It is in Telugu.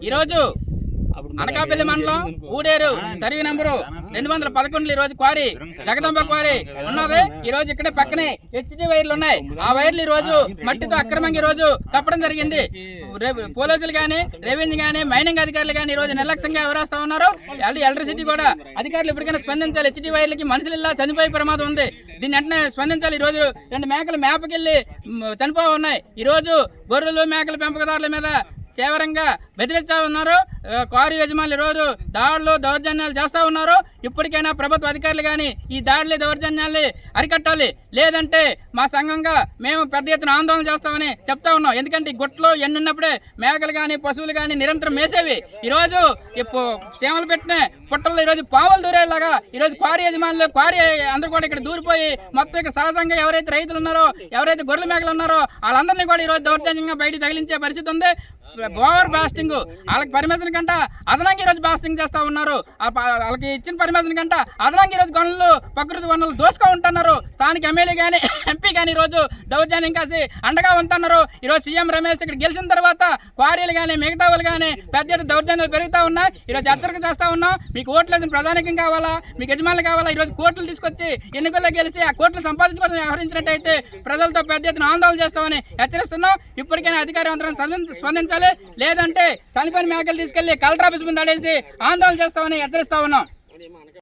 ఈరోజు అనకాపల్లి మండలం ఊడేరు సర్వీ నంబరు 211 ఈ రోజు క్వారీ జగదంబ క్వారీ ఉన్నది. ఈ రోజు ఇక్కడే పక్కనే హెచ్డి వైర్లు ఉన్నాయి. ఆ వైర్లు ఈ రోజు మట్టితో అక్రమంగా ఈ రోజు తప్పడం జరిగింది. పోలీసులు కానీ, రెవెన్యూ కానీ, మైనింగ్ అధికారులు కానీ ఈ రోజు నిర్లక్ష్యంగా వ్యవహరిస్తా ఉన్నారు. ఎలక్ట్రిసిటీ కూడా అధికారులు ఇప్పటికైనా స్పందించాలి. హెచ్డి వైర్లకి మనుషులు ఇలా చనిపోయే ప్రమాదం ఉంది. దీన్ని వెంటనే స్పందించాలి. ఈ రోజు 2 మేకలు మేపకెళ్ళి చనిపో ఉన్నాయి. ఈ రోజు గొర్రెలు మేకల పెంపకదారుల మీద తీవ్రంగా బెదిరిస్తా ఉన్నారు. క్వారీ యజమానులు రోజు దాడులు దౌర్జన్యాలు చేస్తూ ఉన్నారు. ఇప్పటికైనా ప్రభుత్వ అధికారులు కానీ ఈ దాడులు దౌర్జన్యాల్ని అరికట్టాలి. లేదంటే మా సంఘంగా మేము పెద్ద ఎత్తున ఆందోళన చేస్తామని చెప్తా ఉన్నాం. ఎందుకంటే ఈ గుట్టలు ఎన్ని ఉన్నప్పుడే మేకలు కానీ పశువులు కానీ నిరంతరం మేసేవి. ఈరోజు సేమలు పెట్టిన పుట్టల్లో ఈరోజు పావులు దూరేలాగా ఈరోజు క్వారీ యజమానులు క్వారీ అందరూ కూడా ఇక్కడ దూరిపోయి మొత్తం ఇక్కడ సహజంగా ఎవరైతే రైతులు ఉన్నారో, ఎవరైతే గొర్రెల మేకలు ఉన్నారో వాళ్ళందరినీ కూడా ఈరోజు దౌర్జన్యంగా బయట తగిలించే పరిస్థితి ఉంది. ఓవర్ బాస్టింగ్ వాళ్ళకి పర్మిషన్ కంటే అదనంగా ఈరోజు బాస్టింగ్ చేస్తూ ఉన్నారు. వాళ్ళకి ఇచ్చిన పర్మిషన్ కంటే అదనంగా ఈరోజు గనులు ప్రకృతి వనరులు దోచుకో ఉంటున్నారు. స్థానిక ఎమ్మెల్యే కానీ ఎంపీ కానీ ఈరోజు దౌర్జన్యం కాసి అండగా ఉంటున్నారు. ఈరోజు సీఎం రమేష్ ఇక్కడ గెలిచిన తర్వాత క్వారీలు కానీ మిగతా వాళ్ళు కానీ పెద్ద ఎత్తున దౌర్జన్యాలు పెరుగుతూ ఉన్నాయి. ఈరోజు హెచ్చరిక చేస్తూ ఉన్నాం. మీకు ఓట్లు వేసిన ప్రధానికం కావాలా, మీకు యజమానులు కావాలా? ఈరోజు కోర్టులు తీసుకొచ్చి ఎన్నికల్లో గెలిచి ఆ కోర్టులు సంపాదించుకోవాలని వ్యవహరించినట్టయితే ప్రజలతో పెద్ద ఎత్తున ఆందోళన చేస్తామని హెచ్చరిస్తున్నాం. ఇప్పటికైనా అధికారవంతులను స్పందించాలి. లేదంటే చనిపోయిన మేకలు తీసుకెళ్లి కలెక్టర్ ఆఫీస్ ముందు అడేసి ఆందోళన చేస్తామని హెచ్చరిస్తా ఉన్నాం.